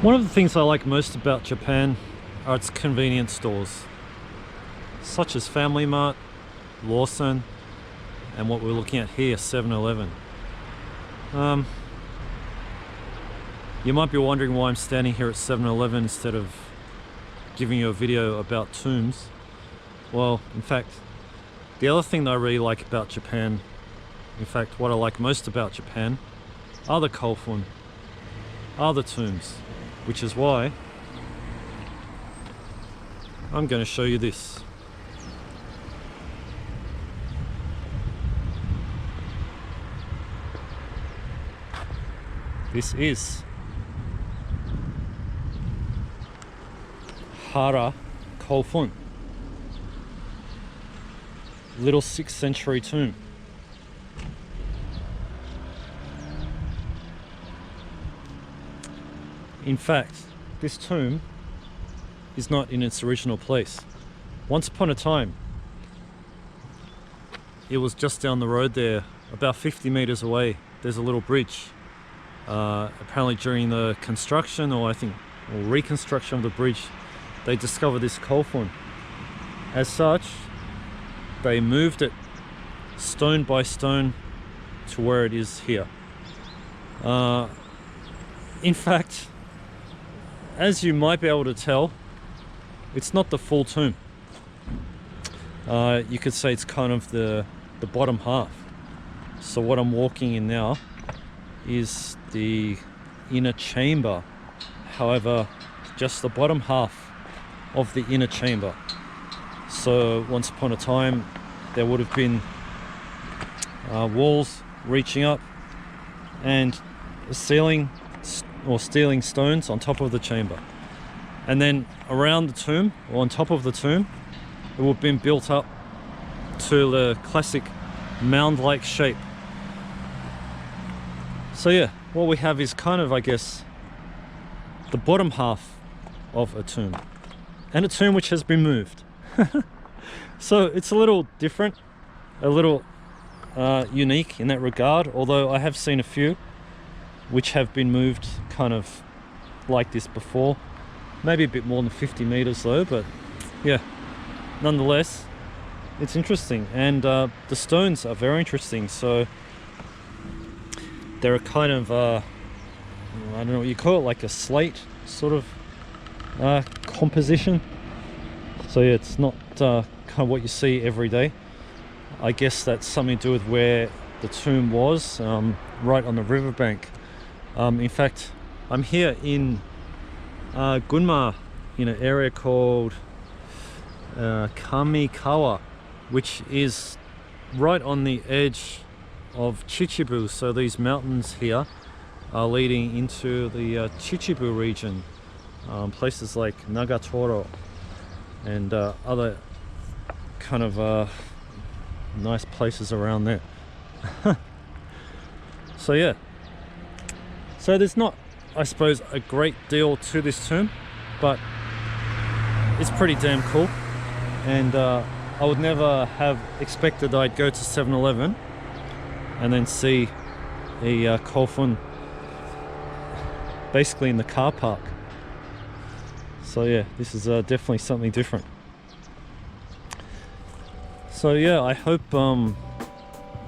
One of the things I like most about Japan are its convenience stores, such as Family Mart, Lawson, and what we're looking at here, 7-Eleven. You might be wondering why I'm standing here at 7-Eleven instead of giving you a video about tombs. Well, in fact, the other thing that I really like about Japan, in fact, what I like most about Japan, are the Kofun, are the tombs, which is why I'm going to show you this. This is Hara Kofun, little 6th century tomb. In fact, this tomb is not in its original place. Once upon a time, it was just down the road there, about 50 meters away. There's a little bridge. Apparently during the construction, or reconstruction of the bridge, they discovered this Kofun. As such, they moved it stone by stone to where it is here. In fact, as you might be able to tell, it's not the full tomb. You could say it's kind of the bottom half. So what I'm walking in now is the inner chamber. However, just the bottom half of the inner chamber. So once upon a time, there would have been walls reaching up and a ceiling or stealing stones on top of the chamber, and then around the tomb, or on top of the tomb, it would have been built up to the classic mound-like shape. So yeah, what we have is kind of, I guess, the bottom half of a tomb, and a tomb which has been moved. So it's a little different, a little unique in that regard, although I have seen a few which have been moved kind of like this before. Maybe a bit more than 50 meters though, but yeah, nonetheless, it's interesting. And the stones are very interesting. So they're a kind of, I don't know what you call it, like a slate sort of composition. So yeah, it's not kind of what you see every day. I guess that's something to do with where the tomb was, right on the riverbank. In fact, I'm here in Gunma, in an area called Kamikawa, which is right on the edge of Chichibu. So these mountains here are leading into the Chichibu region, places like Nagatoro and other kind of nice places around there. So yeah, so there's not, I suppose, a great deal to this tomb, but it's pretty damn cool. And I would never have expected I'd go to 7-Eleven and then see a Kofun basically in the car park. So yeah, this is definitely something different. So yeah, I hope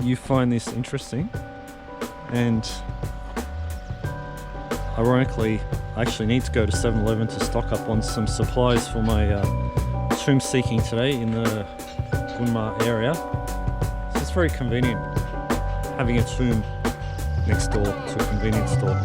you find this interesting. And ironically, I actually need to go to 7-Eleven to stock up on some supplies for my tomb seeking today in the Gunma area. So it's very convenient having a tomb next door to a convenience store.